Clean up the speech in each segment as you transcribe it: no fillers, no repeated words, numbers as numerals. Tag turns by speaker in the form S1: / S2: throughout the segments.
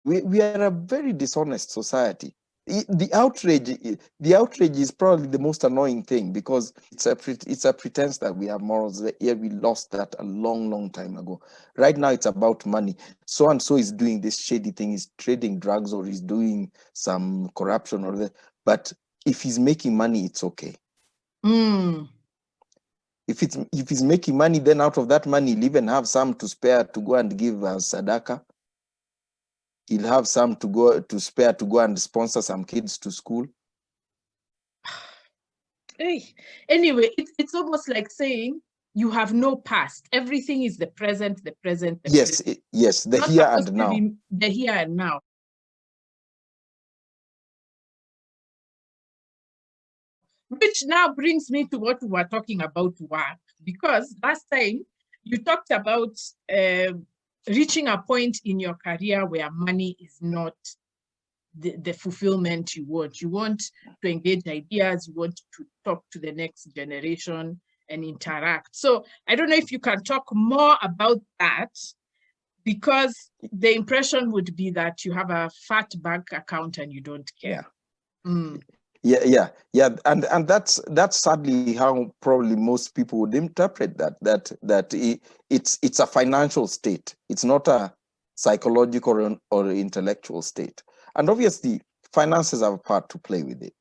S1: We are a very dishonest society. The outrage is probably the most annoying thing, because it's a pretense that we have morals. Yeah, we lost that a long time ago. Right now it's about money. So and so is doing this shady thing, he's trading drugs, or he's doing some corruption, or the, but if he's making money, it's okay. If he's making money, then out of that money he'll even have some to spare to go and give as sadaka. He'll have some to spare to go and sponsor some kids to school.
S2: Hey. Anyway, it's almost like saying you have no past. Everything is the present, the present, the
S1: yes,
S2: present.
S1: yes, the here and now.
S2: The here and now. Which now brings me to what we were talking about work, because last time you talked about reaching a point in your career where money is not the fulfillment you want. You want to engage ideas, you want to talk to the next generation and interact. So I don't know if you can talk more about that, because the impression would be that you have a fat bank account and you don't care.
S1: Yeah. And that's sadly how probably most people would interpret that it's a financial state. It's not a psychological or intellectual state. And obviously finances have a part to play with it,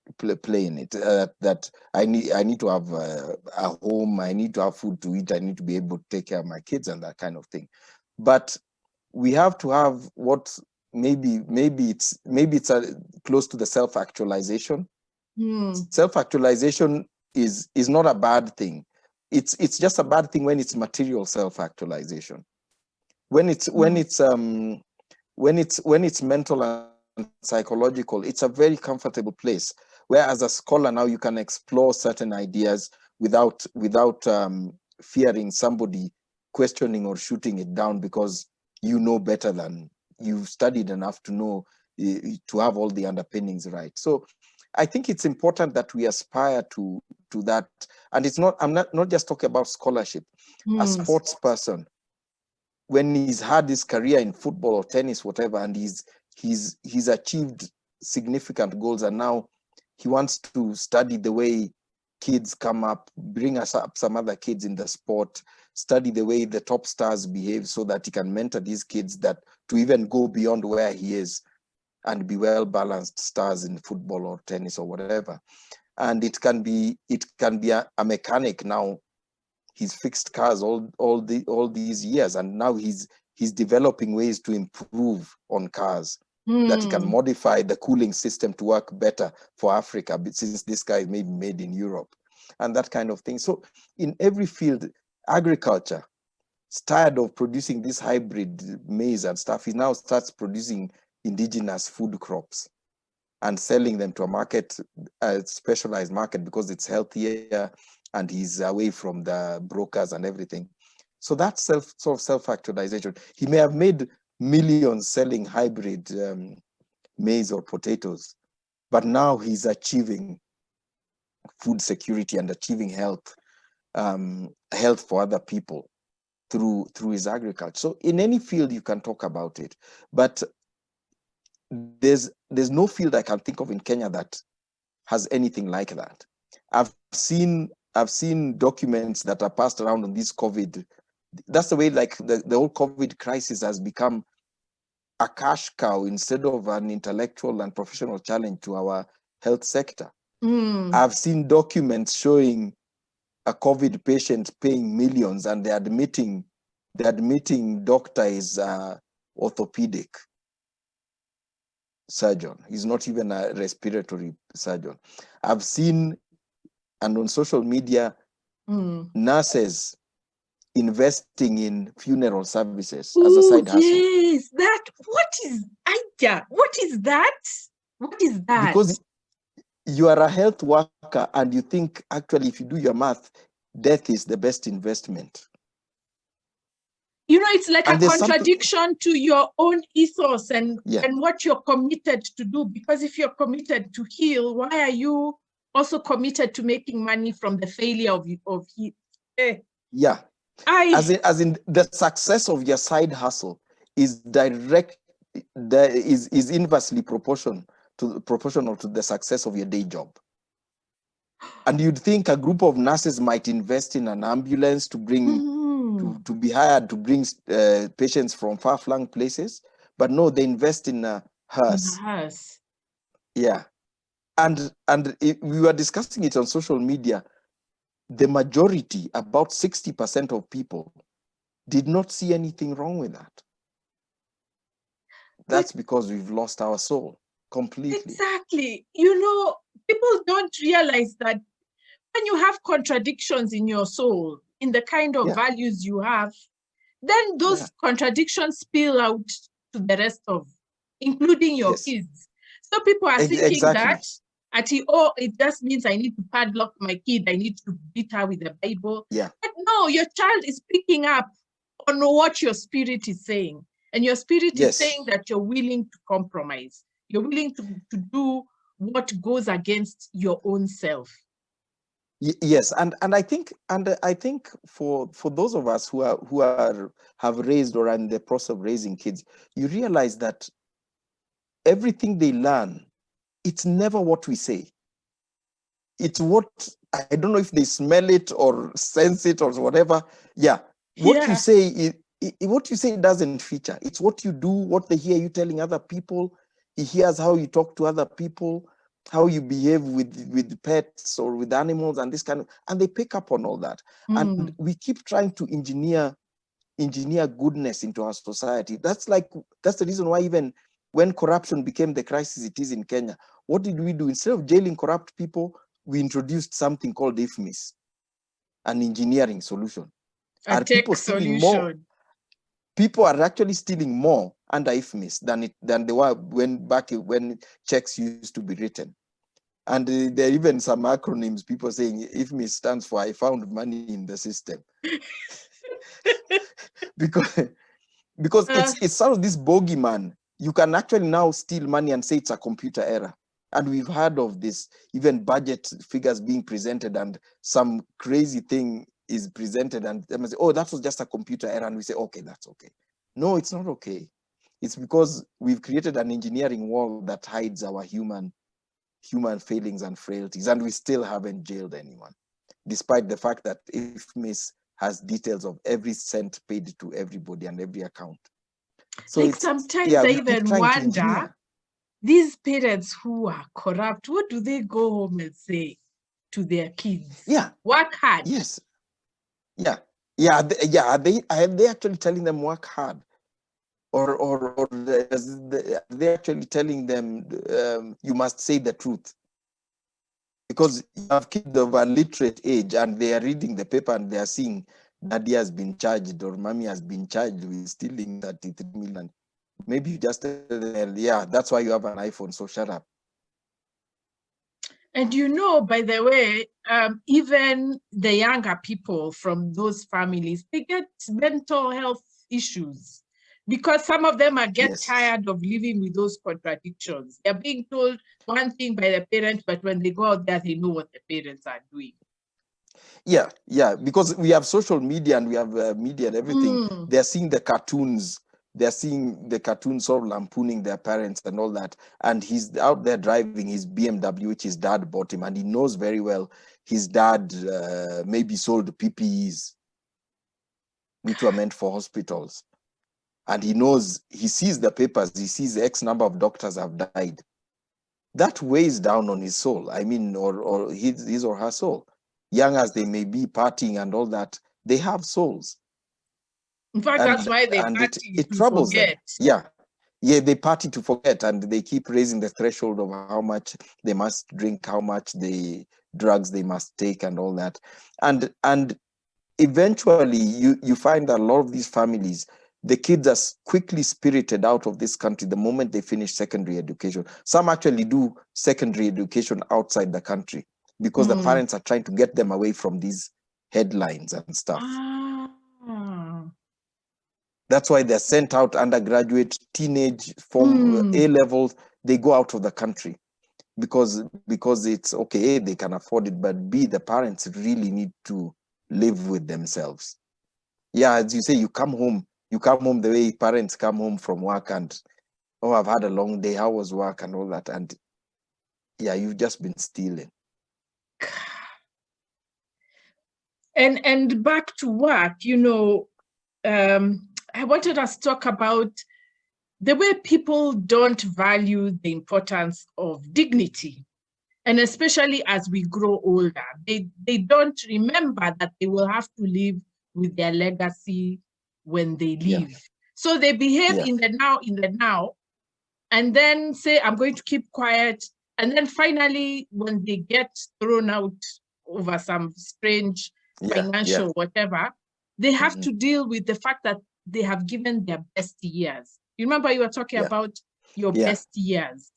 S1: play in it. That I need to have a home, I need to have food to eat, I need to be able to take care of my kids and that kind of thing. But we have to have what maybe it's close to the self-actualization. Self-actualization is not a bad thing. It's just a bad thing when it's material self-actualization. When it's mental and psychological, it's a very comfortable place where, as a scholar, now you can explore certain ideas without fearing somebody questioning or shooting it down, because you know better than you've studied enough to know, to have all the underpinnings right. So I think it's important that we aspire to that. And it's not, I'm not just talking about scholarship. A sports person, when he's had his career in football or tennis, whatever, and he's achieved significant goals, and now he wants to study the way kids come up, bring us up some other kids in the sport, study the way the top stars behave, so that he can mentor these kids that to even go beyond where he is and be well-balanced stars in football or tennis or whatever. And it can be a mechanic now. He's fixed cars all these years, and now he's developing ways to improve on cars, that he can modify the cooling system to work better for Africa, since this guy may be made in Europe, and that kind of thing. So in every field, agriculture is tired of producing this hybrid maize and stuff. He now starts producing indigenous food crops and selling them to a market, a specialized market, because it's healthier and he's away from the brokers and everything. So that's self-actualization. He may have made millions selling hybrid maize or potatoes, but now he's achieving food security and achieving health for other people through his agriculture. So in any field you can talk about it, but there's no field I can think of in Kenya that has anything like that. I've seen documents that are passed around on this COVID. That's the way, like the whole COVID crisis has become a cash cow instead of an intellectual and professional challenge to our health sector. I've seen documents showing a COVID patient paying millions, and the admitting doctor is orthopedic surgeon. He's not even a respiratory surgeon. I've seen, and on social media, nurses investing in funeral services as a side hustle.
S2: Yes, what is that? What is that?
S1: Because you are a health worker and you think, actually, if you do your math, death is the best investment.
S2: You know, it's like a contradiction to your own ethos and what you're committed to do. Because if you're committed to heal, why are you also committed to making money from the failure of heal?
S1: As in the success of your side hustle is direct there is inversely proportional to the success of your day job. And you'd think a group of nurses might invest in an ambulance to bring to be hired to bring patients from far-flung places, but no, they invest in a hearse. Yeah, and we were discussing it on social media. The majority, about 60% of people, did not see anything wrong with that. That's because we've lost our soul completely.
S2: Exactly. You know, people don't realize that when you have contradictions in your soul, in the kind of values you have, then those contradictions spill out to the rest of, including your kids. So people are thinking that it just means I need to padlock my kid, I need to beat her with the Bible.
S1: Yeah.
S2: But no, your child is picking up on what your spirit is saying. And your spirit is saying that you're willing to compromise. You're willing to do what goes against your own self.
S1: Yes, and I think for those of us who have raised or are in the process of raising kids, you realize that everything they learn, it's never what we say. It's what, I don't know if they smell it or sense it or whatever. Yeah, what you say what you say doesn't feature. It's what you do, what they hear you telling other people. He hears how you talk to other people, how you behave with pets or with animals and this kind of, and they pick up on all that. And we keep trying to engineer goodness into our society. That's the reason why even when corruption became the crisis it is in Kenya, what did we do? Instead of jailing corrupt people, we introduced something called IFMIS, an engineering solution.
S2: A tech solution.
S1: People are actually stealing more under IFMIS than they were when checks used to be written. And there are even some acronyms, people saying IFMIS stands for I found money in the system. because it's sort of this bogeyman. You can actually now steal money and say it's a computer error. And we've heard of this, even budget figures being presented and some crazy thing is presented and they say, oh, that was just a computer error. And we say, okay, that's okay. No, it's not okay. It's because we've created an engineering wall that hides our human failings and frailties, and we still haven't jailed anyone, despite the fact that IFMIS has details of every cent paid to everybody and every account. So
S2: like sometimes I even wonder, these parents who are corrupt, what do they go home and say to their kids?
S1: Yeah.
S2: Work hard.
S1: Yes. Yeah. Yeah. Are they actually telling them work hard? Or are they actually telling them you must say the truth? Because you have kids of a literate age and they are reading the paper and they are seeing daddy has been charged or mommy has been charged with stealing 33 million. Maybe you just tell them, yeah, that's why you have an iPhone, so shut up.
S2: And you know, by the way, even the younger people from those families, they get mental health issues because some of them get tired of living with those contradictions. They're being told one thing by the parents, but when they go out there, they know what the parents are doing.
S1: Yeah, because we have social media and we have media and everything. They're seeing the cartoons. They're seeing the cartoons sort of lampooning their parents and all that. And he's out there driving his BMW, which his dad bought him. And he knows very well his dad maybe sold PPEs, which were meant for hospitals. And he sees the papers, he sees X number of doctors have died. That weighs down on his soul. I mean, or his or her soul. Young as they may be, partying and all that, they have souls.
S2: In fact, that's why they party
S1: it troubles them. Yeah, they party to forget, and they keep raising the threshold of how much they must drink, how much drugs they must take, and all that. And eventually, you find that a lot of these families, the kids are quickly spirited out of this country the moment they finish secondary education. Some actually do secondary education outside the country because the parents are trying to get them away from these headlines and stuff. That's why they're sent out undergraduate, teenage, form A-levels. They go out of the country because it's okay, A, they can afford it, but B, the parents really need to live with themselves. Yeah, as you say, you come home the way parents come home from work and oh, I've had a long day, how was work and all that, and yeah, you've just been stealing.
S2: And back to work, I wanted us to talk about the way people don't value the importance of dignity. And especially as we grow older, they don't remember that they will have to live with their legacy when they
S1: Yeah,
S2: leave. So they behave
S1: yeah,
S2: in the now, and then say, I'm going to keep quiet. And then finally, when they get thrown out over some strange
S1: yeah, yeah.
S2: financial whatever, they have
S1: Mhm.
S2: to deal with the fact that they have given their best years. You remember you were talking
S1: Yeah,
S2: about your
S1: yeah,
S2: best years.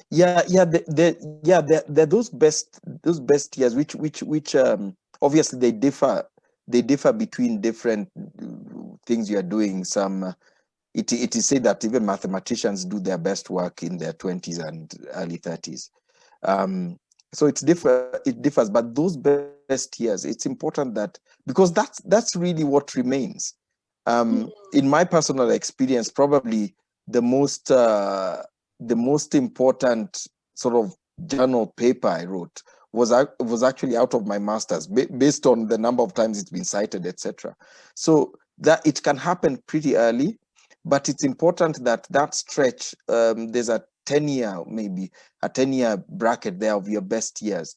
S1: yeah, yeah. They're those best years, which obviously they differ. They differ between different things you are doing. It is said that even mathematicians do their best work in their 20s and early 30s. Um, so it differs, but those best years, it's important that, because that's really what remains. In my personal experience, probably the most uh, the most important sort of journal paper I wrote was actually out of my master's, based on the number of times it's been cited, etc. So that it can happen pretty early, but it's important that that stretch, there's a 10-year, maybe a 10-year bracket there of your best years,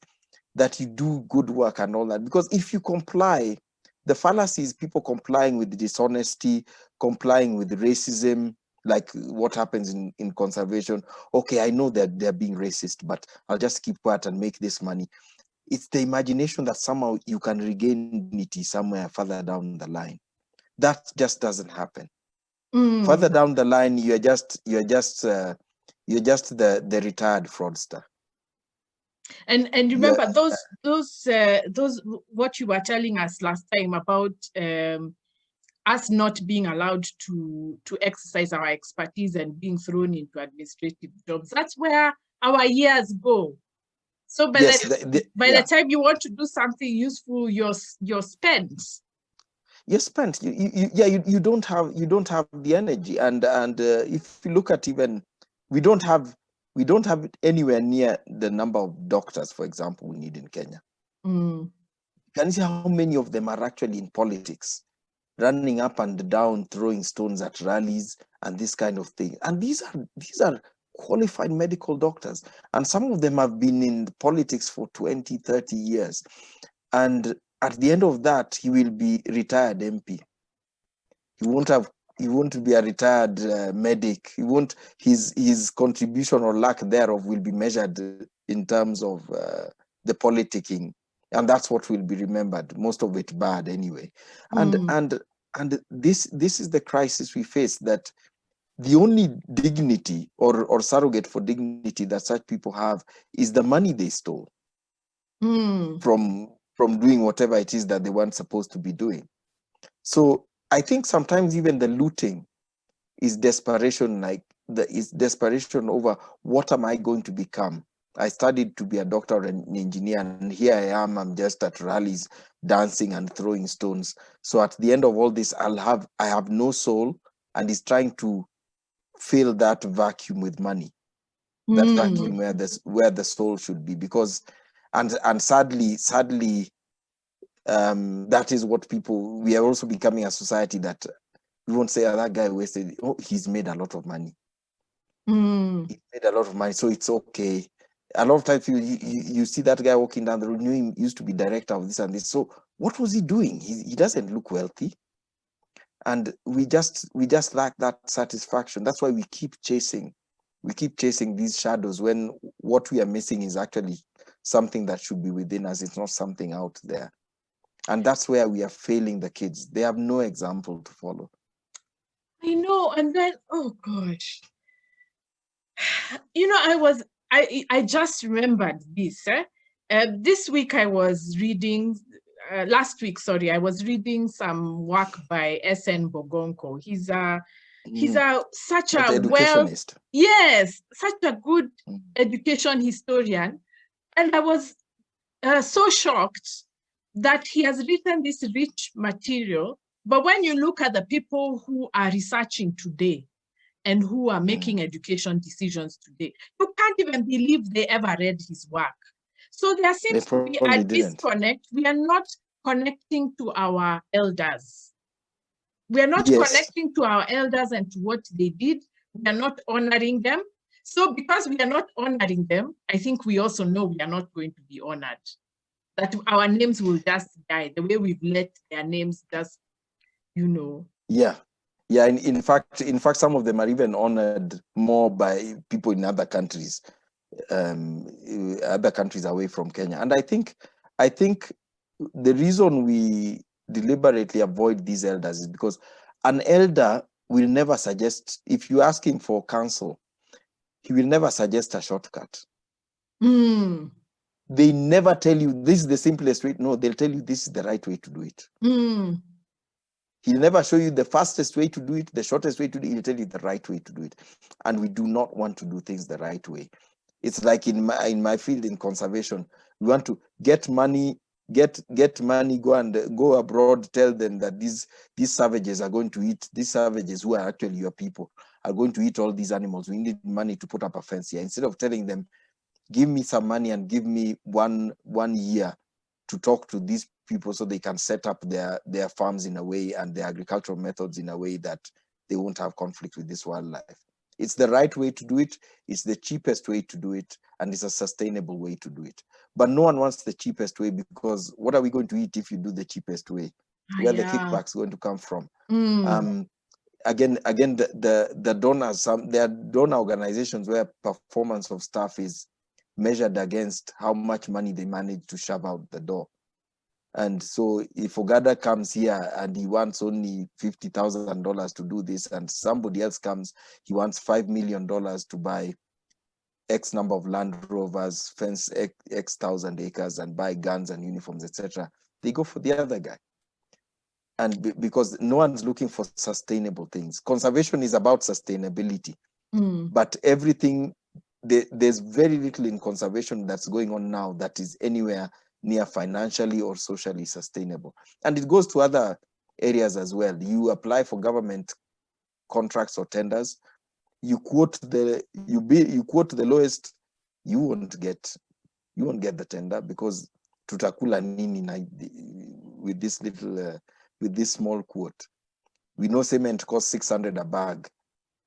S1: that you do good work and all that. Because if you comply, the fallacy is people complying with dishonesty, complying with racism, like what happens in conservation. Okay, I know that they're being racist, but I'll just keep quiet and make this money. It's the imagination that somehow you can regain dignity somewhere further down the line. That just doesn't happen. Further down the line, you're just the retired fraudster.
S2: And
S1: Yeah,
S2: remember those what you were telling us last time about us not being allowed to exercise our expertise and being thrown into administrative jobs. That's where our years go. So
S1: yes,
S2: by the
S1: yeah.
S2: time you want to do something useful, you're spent.
S1: You're spent. You don't have the energy, and if you look at, even we don't have we don't have it anywhere near the number of doctors, for example, we need in Kenya.
S2: Mm.
S1: Can you see how many of them are actually in politics, running up and down, throwing stones at rallies and this kind of thing? And these are qualified medical doctors, and some of them have been in politics for 20, 30 years. And at the end of that, he will be retired MP. He won't be a retired medic. His contribution or lack thereof will be measured in terms of the politicking, and that's what will be remembered, most of it bad anyway. and
S2: Mm.
S1: and and this is the crisis we face, that the only dignity or surrogate for dignity that such people have is the money they stole
S2: Mm.
S1: from doing whatever it is that they weren't supposed to be doing. So I think sometimes even the looting is desperation, is desperation over, what am I going to become? I studied to be a doctor or an engineer, and here I am, I'm just at rallies dancing and throwing stones. So at the end of all this, I have no soul, and is trying to fill that vacuum with money, that
S2: Mm.
S1: vacuum where the soul should be. Because and sadly, that is what people, we are also becoming a society that we won't say, oh, that guy wasted, oh, he's made a lot of money.
S2: Mm.
S1: He made a lot of money, so it's okay. A lot of times you see that guy walking down the road, knew him, used to be director of this and this. So what was he doing? He doesn't look wealthy. And we just lack that satisfaction. That's why we keep chasing these shadows, when what we are missing is actually something that should be within us. It's not something out there. And that's where we are failing the kids. They have no example to follow.
S2: I know. And then, oh gosh, I just remembered this. This week I was reading, last week, sorry, I was reading some work by S.N. Bogonko. He's
S1: Mm.
S2: such
S1: That
S2: a well,
S1: educationist.
S2: yes, such a good
S1: Mm.
S2: education historian. And I was so shocked that he has written this rich material. But when you look at the people who are researching today, and who are making education decisions today. You can't even believe they ever read his work. So there seems to be a disconnect. We are not connecting to our elders. We are not connecting to our elders and to what they did. We are not honoring them. So because we are not honoring them, I think we also know we are not going to be honored. That our names will just die the way we've let their names just,
S1: Yeah. Yeah, in fact, some of them are even honored more by people in other countries away from Kenya. And I think the reason we deliberately avoid these elders is because an elder will never suggest, if you ask him for counsel, he will never suggest a shortcut. They never tell you this is the simplest way. No, they'll tell you this is the right way to do it. He'll never show you the fastest way to do it, the shortest way to do it. He'll tell you the right way to do it. And we do not want to do things the right way. It's like in my field in conservation, we want to get money, go abroad, tell them that these savages are going to eat, these savages who are actually your people are going to eat all these animals. We need money to put up a fence here. Instead of telling them, give me some money and give me one year to talk to these people so they can set up their farms in a way and their agricultural methods in a way that they won't have conflict with this wildlife. It's the right way to do it. It's the cheapest way to do it. And it's a sustainable way to do it. But no one wants the cheapest way, because what are we going to eat if you do the cheapest way? Where the kickbacks going to come from? Again, the donors, there are donor organizations where performance of staff is measured against how much money they manage to shove out the door. And so if Ogada comes here and he wants only $50,000 to do this, and somebody else comes, he wants $5 million to buy X number of Land Rovers, fence X thousand acres, and buy guns and uniforms, etc., they go for the other guy. And because no one's looking for sustainable things. Conservation is about sustainability, but everything, there's very little in conservation that's going on now that is anywhere near financially or socially sustainable. And it goes to other areas as well. You apply for government contracts or tenders, you quote the lowest, you won't get the tender, because tutakula nini with this little with this small quote. We know cement costs 600 a bag.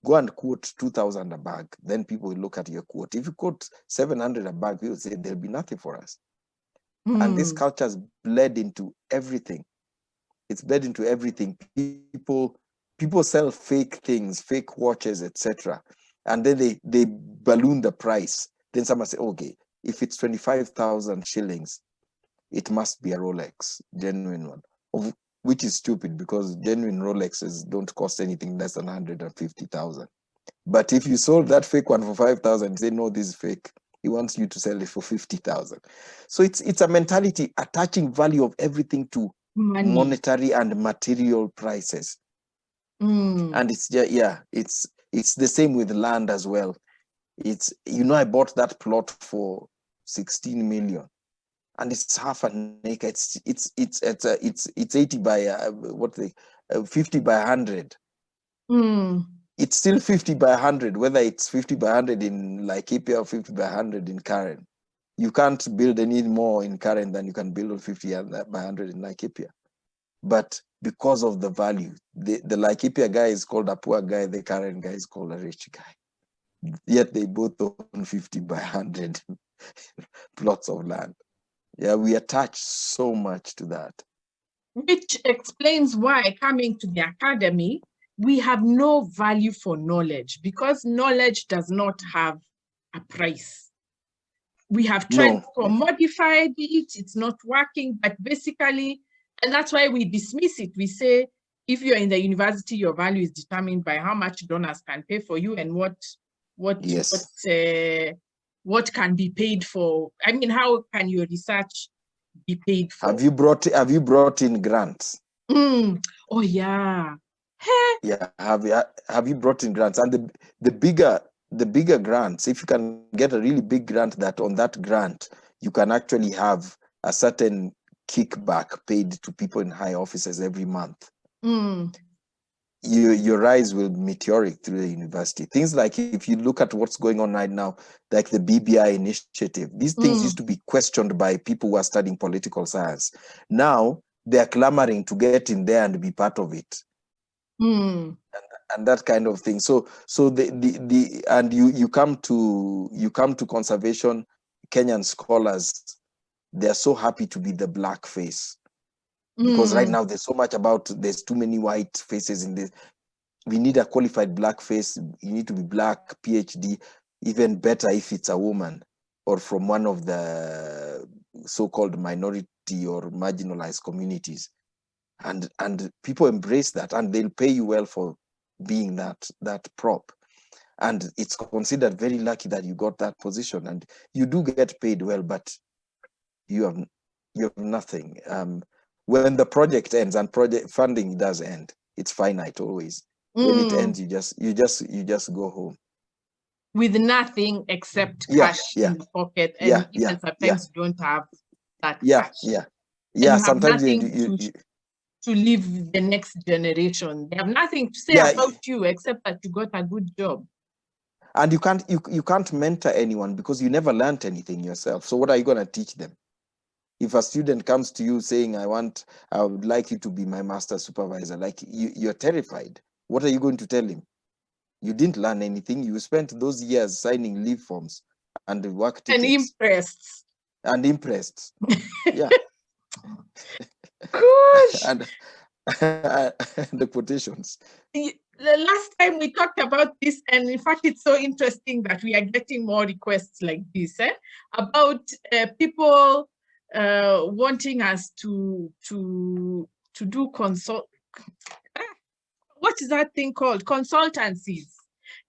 S1: Go and quote 2,000 a bag. Then people will look at your quote. If you quote 700 a bag, people say there'll be nothing for us. And this culture has bled into everything. It's bled into everything. People sell fake things, fake watches, etc. And then they balloon the price. Then someone say, okay, if it's 25,000 shillings, it must be a Rolex, genuine one. Which is stupid, because genuine Rolexes don't cost anything less than 150,000. But if you sold that fake one for 5,000, say, no, this is fake. He wants you to sell it for 50,000. So it's a mentality attaching value of everything to monetary and material prices. And it's it's the same with land as well. It's, I bought that plot for 16 million. And it's half an acre. It's 80 by 50 by 100. It's still 50 by 100, whether it's 50 by 100 in Laikipia or 50 by 100 in Karen. You can't build any more in Karen than you can build on 50 by 100 in Laikipia. But because of the value, the Laikipia guy is called a poor guy, the Karen guy is called a rich guy. Yet they both own 50 by 100 plots of land. Yeah, we attach so much to that.
S2: Which explains why, coming to the academy, we have no value for knowledge, because knowledge does not have a price. We have tried to commodify it, it's not working, but basically, and that's why we dismiss it. We say, if you're in the university, your value is determined by how much donors can pay for you and what can be paid for. I mean, how can your research be paid for?
S1: Have you brought in grants?
S2: Oh yeah.
S1: Yeah, have you brought in grants? And the bigger grants, if you can get a really big grant, that on that grant you can actually have a certain kickback paid to people in high offices every month. your rise will be meteoric through the university. Things like, if you look at what's going on right now, like the BBI initiative, these things used to be questioned by people who are studying political science. Now they're clamoring to get in there and be part of it. And that kind of thing. So and you come to conservation, Kenyan scholars, they're so happy to be the black face. Because right now there's so much about, there's too many white faces in this. We need a qualified black face. You need to be black, PhD, even better if it's a woman or from one of the so-called minority or marginalized communities. And people embrace that, and they'll pay you well for being that prop. And it's considered very lucky that you got that position, and you do get paid well, but you have nothing. When the project ends, and project funding does end, it's finite always. When it ends, you just go home
S2: with nothing except cash in the pocket, and even sometimes you don't have that cash.
S1: And
S2: sometimes
S1: you
S2: to leave the next generation. They have nothing to say about you except that you got a good job.
S1: And you can't mentor anyone because you never learned anything yourself. So what are you going to teach them? If a student comes to you saying, I would like you to be my master supervisor, like you're terrified. What are you going to tell him? You didn't learn anything. You spent those years signing leave forms and work tickets. And impressed. Yeah.
S2: Gosh.
S1: and the quotations.
S2: The last time we talked about this, and in fact, it's so interesting that we are getting more requests like this, about people wanting us to do what is that thing called? Consultancies,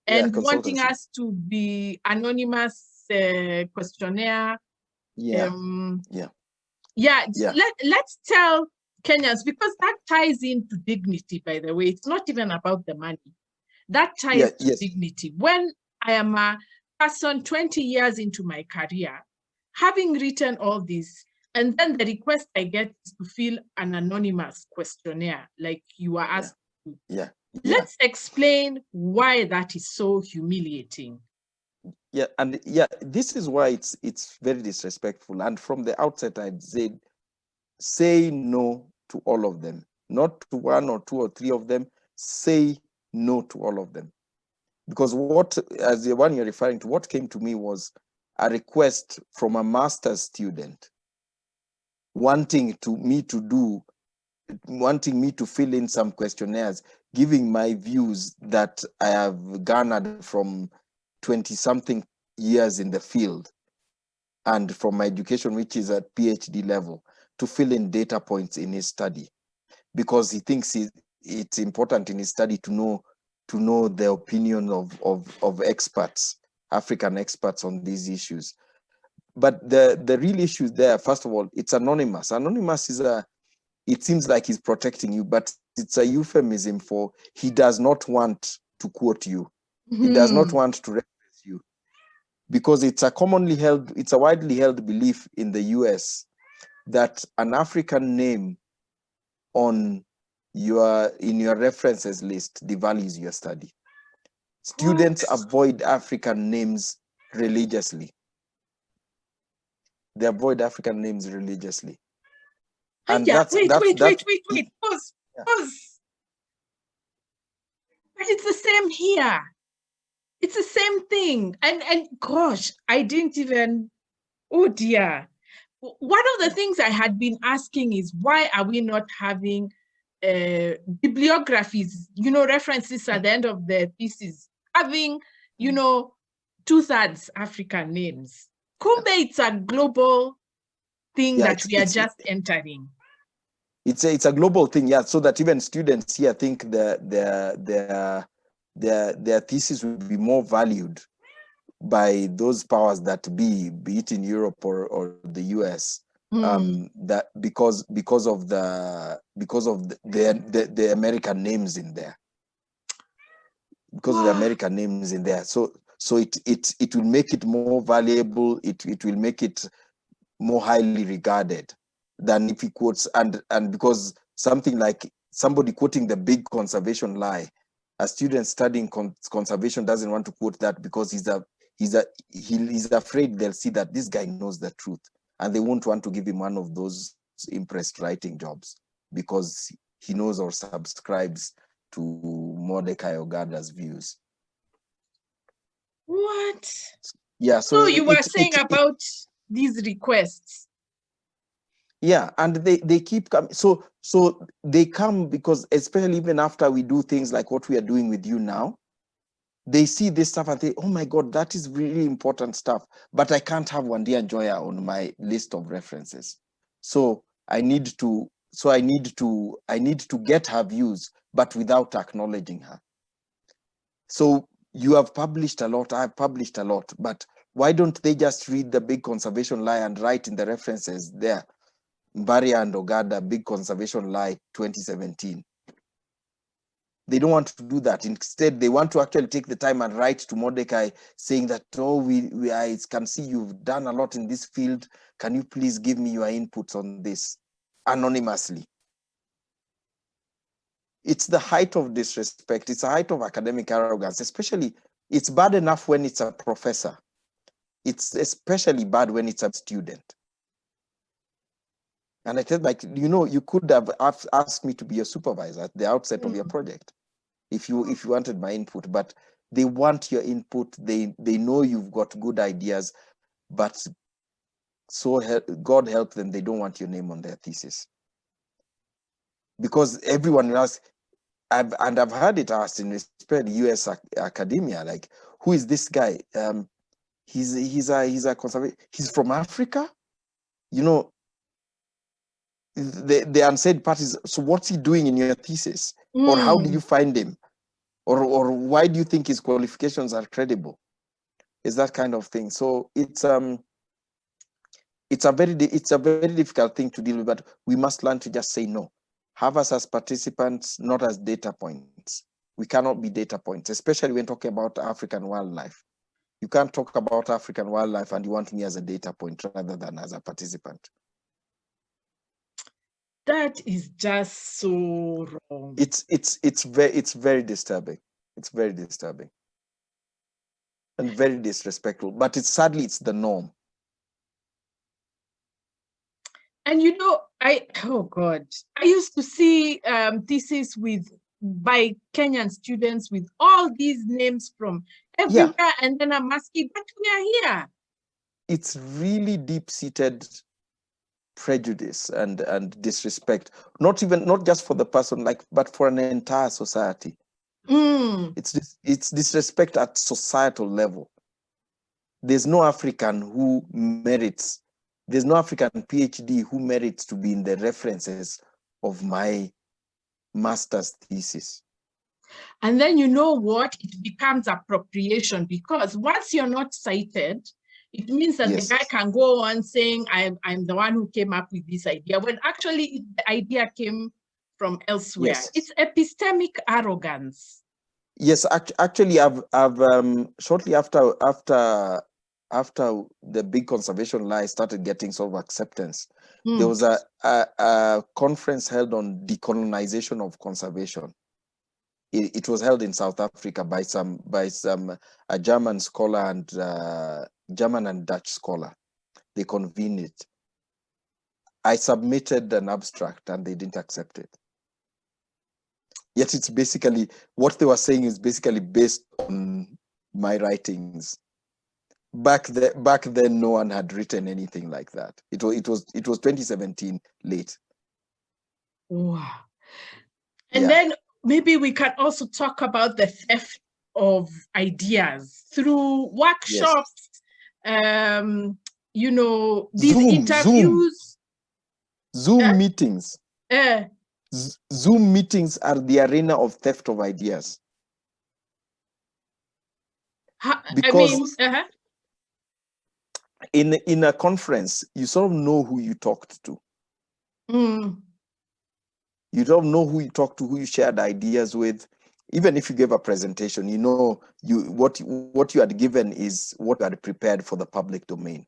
S2: and wanting us to be anonymous questionnaire. Let's tell Kenyans, because that ties into dignity, by the way. It's not even about the money. That ties to dignity. When I am a person 20 years into my career, having written all this, and then the request I get is to fill an anonymous questionnaire, like you are asked to. Let's explain why that is so humiliating.
S1: This is why it's very disrespectful. And from the outset, I'd say no to all of them, not to one or two or three of them. Say no to all of them, because as the one you're referring to, what came to me was a request from a master's student wanting me to fill in some questionnaires, giving my views that I have garnered from 20-something years in the field and from my education, which is at PhD level, to fill in data points in his study, because he thinks it's important in his study to know the opinion of experts, African experts on these issues. But the real issue there, first of all, it's anonymous. Anonymous it seems like he's protecting you, but it's a euphemism for he does not want to quote you. He does not want to reference you, because it's a widely held belief in the US that an African name in your references list devalues your study. Students avoid African names religiously. They avoid African names religiously. And
S2: wait, pause. But it's the same here. It's the same thing. And gosh, I didn't even, oh dear. One of the things I had been asking is, why are we not having bibliographies, references at the end of the thesis, having, 2/3 African names? Kumbe, it's a global thing that we are just entering.
S1: It's a global thing, so that even students here think their thesis will be more valued by those powers that be it in Europe or the US, that because of the American names in there, because of the American names in there. So it will make it more valuable. It will make it more highly regarded than if he quotes, and because something like somebody quoting the big conservation lie. A student studying conservation doesn't want to quote that because he's afraid they'll see that this guy knows the truth, and they won't want to give him one of those impressed writing jobs because he knows or subscribes to Mordecai Ogada's views.
S2: What?
S1: Yeah.
S2: So you were saying about these requests.
S1: Yeah, and they keep coming. So they come because, especially even after we do things like what we are doing with you now, they see this stuff and they, oh my God, that is really important stuff. But I can't have Wandia Joya on my list of references. So I need to get her views, but without acknowledging her. So you have published a lot, I've published a lot, but why don't they just read the big conservation lie and write in the references there? Mbaria and Ogada, big conservation lie, 2017. They don't want to do that. Instead, they want to actually take the time and write to Mordecai saying that, oh, I can see you've done a lot in this field. Can you please give me your inputs on this anonymously? It's the height of disrespect. It's a height of academic arrogance, especially it's bad enough when it's a professor. It's especially bad when it's a student. And I said, like, you could have asked me to be your supervisor at the outset of your project if you wanted my input, but they want your input. They know you've got good ideas, but God help them, they don't want your name on their thesis. Because everyone else, I've heard it asked in especially US academia, like, who is this guy? He's a conservative. He's from Africa, the unsaid part is, so what's he doing in your thesis? Or how did you find him? Or why do you think his qualifications are credible? Is that kind of thing. So it's a very difficult thing to deal with, but we must learn to just say no. Have us as participants, not as data points. We cannot be data points, especially when talking about African wildlife. You can't talk about African wildlife and you want me as a data point rather than as a participant.
S2: That is just so wrong.
S1: It's very disturbing. It's very disturbing and very disrespectful. But sadly it's the norm.
S2: And oh God, I used to see theses by Kenyan students with all these names from everywhere, and then I'm asking, but we are here.
S1: It's really deep-seated prejudice and disrespect, not just for the person, but for an entire society. It's disrespect at societal level. There's no African PhD who merits to be in the references of my master's thesis.
S2: And then you know what? It becomes appropriation, because once you're not cited, it means that the guy can go on saying, I'm the one who came up with this idea, when actually the idea came from elsewhere. It's epistemic arrogance.
S1: Yes, actually, I've shortly after the big conservation lie started getting sort of acceptance, there was a conference held on decolonization of conservation. It was held in South Africa by a German scholar and German and Dutch scholar. They convened it. I submitted an abstract and they didn't accept it. Yet it's basically, what they were saying is basically based on my writings. Back then, no one had written anything like that. It was 2017 late.
S2: Wow. And then maybe we can also talk about the theft of ideas through workshops, these interviews.
S1: Zoom meetings. Zoom meetings are the arena of theft of ideas. Because in a conference, you sort of know who you talked to. You don't know who you talked to, who you shared ideas with. Even if you gave a presentation, what you had given is what you had prepared for the public domain.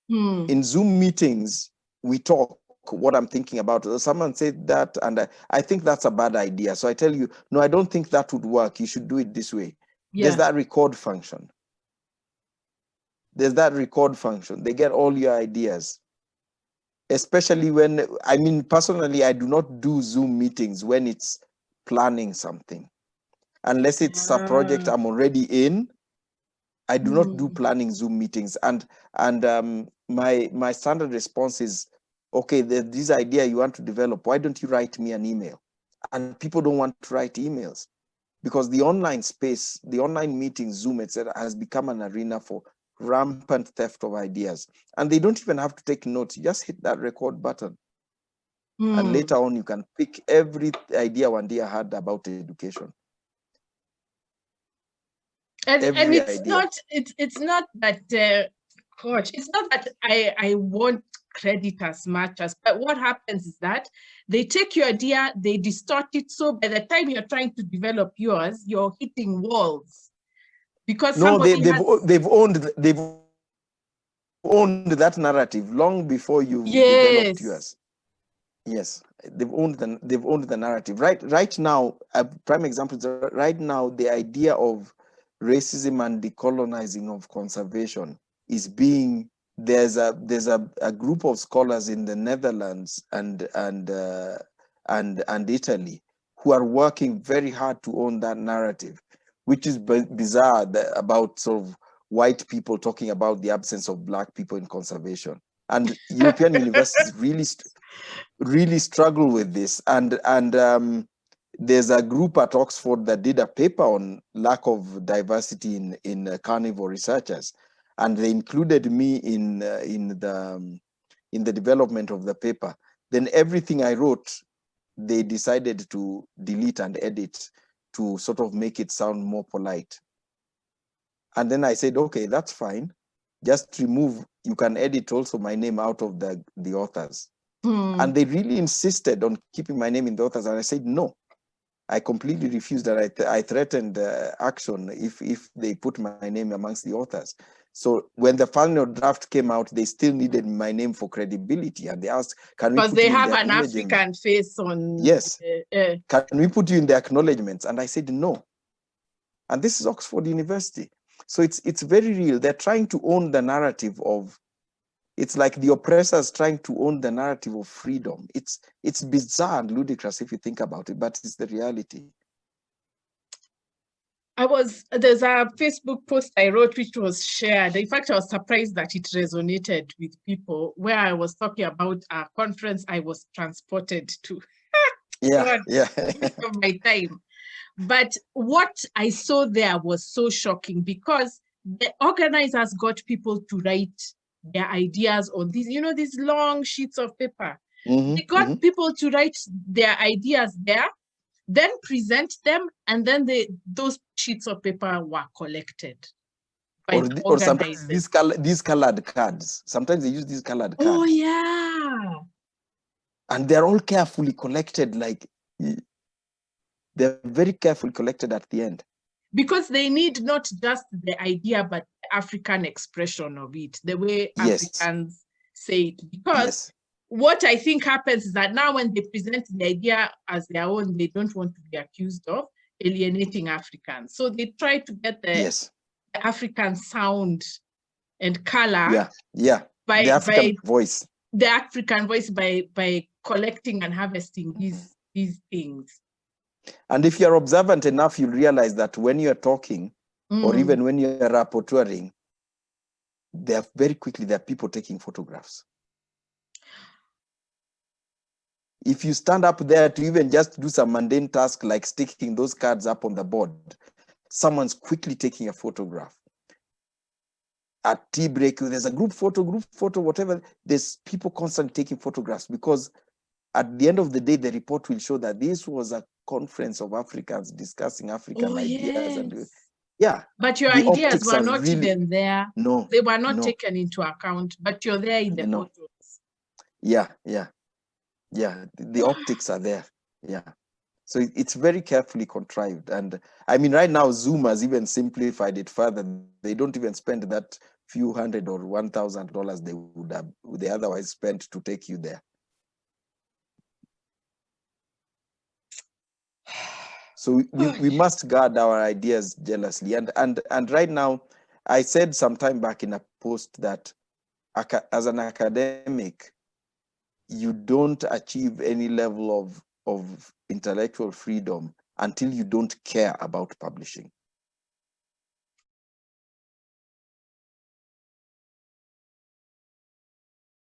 S1: In Zoom meetings, we talk, what I'm thinking about. Someone said that, and I think that's a bad idea. So I tell you, no, I don't think that would work. You should do it this way. There's that record function. There's that record function. They get all your ideas. Especially when, I mean, personally, I do not do Zoom meetings when it's planning something. Unless it's a project I'm already in, I do not do planning Zoom meetings. And my standard response is, okay, there's this idea you want to develop. Why don't you write me an email? And people don't want to write emails because the online space, the online meeting, Zoom, etc., has become an arena for rampant theft of ideas. And they don't even have to take notes. You just hit that record button. And later on, you can pick every idea one day I had about education.
S2: And it's not that coach, it's not that I want credit as much as, but what happens is that they take your idea, they distort it, so by the time you're trying to develop yours, you're hitting walls because
S1: they've owned that narrative long before you've developed yours. Yes, they've owned the narrative. Right now, a prime example is right now the idea of racism and decolonizing of conservation is being, there's a group of scholars in the Netherlands and Italy who are working very hard to own that narrative, which is bizarre about sort of white people talking about the absence of black people in conservation. And European universities really struggle with this. And there's a group at Oxford that did a paper on lack of diversity in carnivore researchers, and they included me in the development of the paper. Then everything I wrote, they decided to delete and edit to sort of make it sound more polite. And then I said, okay, that's fine. Just remove, you can edit also my name out of the authors. And they really insisted on keeping my name in the authors. And I said, no, I completely refused that. I threatened action if they put my name amongst the authors. So when the final draft came out, they still needed my name for credibility. And they asked, can we put you in the acknowledgements?
S2: Because they have an African face on.
S1: Yes. Can we put you in the acknowledgements? And I said, no. And this is Oxford University. So it's very real. They're trying to own the narrative of, it's like the oppressors trying to own the narrative of freedom. It's bizarre and ludicrous if you think about it, but it's the reality.
S2: There's a Facebook post I wrote which was shared. In fact, I was surprised that it resonated with people, where I was talking about a conference I was transported to.
S1: Yeah.
S2: Of my time. But what I saw there was so shocking because the organizers got people to write their ideas on these, these long sheets of paper. They got people to write their ideas there, then present them, and then those sheets of paper were collected.
S1: Or sometimes these colored cards. Sometimes they use these colored cards.
S2: Oh, yeah.
S1: And they're all carefully collected, like they're very carefully collected at the end.
S2: Because they need not just the idea, but the African expression of it, the way Africans say it. Because what I think happens is that now when they present the idea as their own, they don't want to be accused of alienating Africans. So they try to get the African sound and color.
S1: By the African voice.
S2: The African voice by collecting and harvesting these things.
S1: And if you're observant enough, you'll realize that when you're talking, or even when you're rapporteuring, there are people taking photographs. If you stand up there to even just do some mundane task like sticking those cards up on the board, someone's quickly taking a photograph. At tea break, there's a group photo, whatever. There's people constantly taking photographs because at the end of the day, the report will show that this was a conference of Africans discussing African ideas. And
S2: but your ideas were not even there.
S1: No,
S2: they were not taken into account, but you're there in the photos.
S1: The optics are there. So it's very carefully contrived. And I mean, right now, Zoom has even simplified it further. They don't even spend that few $100 or $1,000 they otherwise spent to take you there. So we must guard our ideas jealously. And right now, I said some time back in a post that as an academic, you don't achieve any level of intellectual freedom until you don't care about publishing.